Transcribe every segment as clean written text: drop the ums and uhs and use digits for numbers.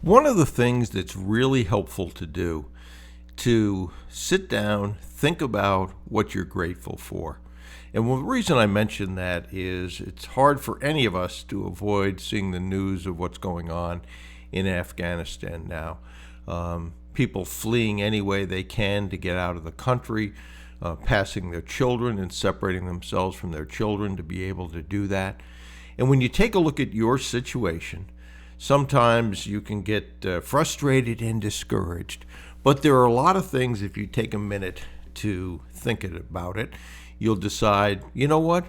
One of the things that's really helpful to do to sit down, think about what you're grateful for. And the reason I mention that is it's hard for any of us to avoid seeing the news of what's going on in Afghanistan now. People fleeing any way they can to get out of the country, passing their children and separating themselves from their children to be able to do that. And when you take a look at your situation, sometimes you can get frustrated and discouraged. But there are a lot of things, if you take a minute to think about it, you'll decide, you know what?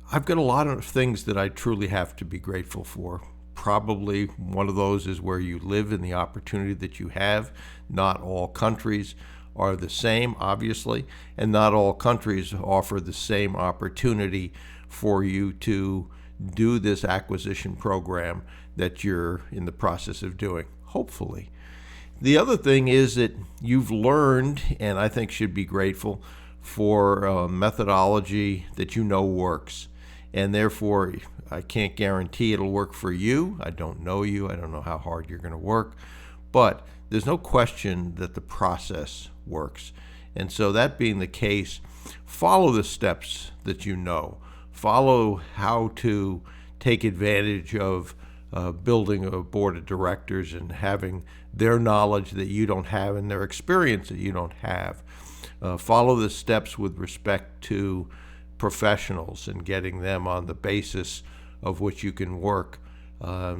I've got a lot of things that I truly have to be grateful for. Probably one of those is where you live and the opportunity that you have. Not all countries are the same, obviously, and not all countries offer the same opportunity for you to do this acquisition program that you're in the process of doing, hopefully. The other thing is that you've learned, and I think should be grateful, for a methodology that you know works. And therefore, I can't guarantee it'll work for you. I don't know you. I don't know how hard you're going to work. But there's no question that the process works. And so that being the case, follow the steps that you know. Follow how to take advantage of building a board of directors and having their knowledge that you don't have and their experience that you don't have. Follow the steps with respect to professionals and getting them on the basis of which you can work.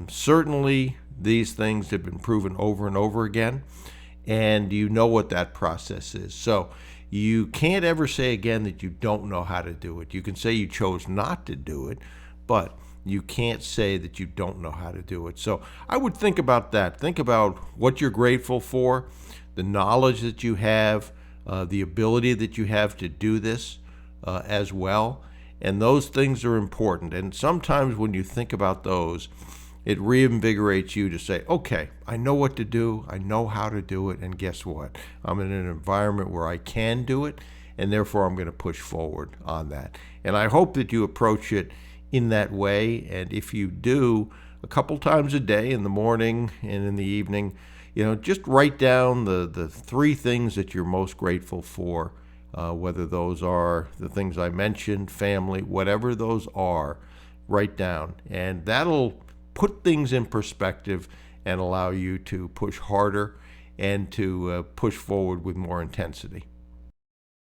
Certainly, these things have been proven over and over again, and you know what that process is. So you can't ever say again that you don't know how to do it. You can say you chose not to do it, but you can't say that you don't know how to do it. So I would think about that. Think about what you're grateful for, the knowledge that you have, the ability that you have to do this as well. And those things are important. And sometimes when you think about those, it reinvigorates you to say, okay, I know what to do. I know how to do it. And guess what? I'm in an environment where I can do it. And therefore, I'm going to push forward on that. And I hope that you approach it in that way. And if you do, a couple times a day, in the morning and in the evening, just write down the three things that you're most grateful for, whether those are the things I mentioned, family, whatever those are, write down. And that'll put things in perspective and allow you to push harder and to push forward with more intensity.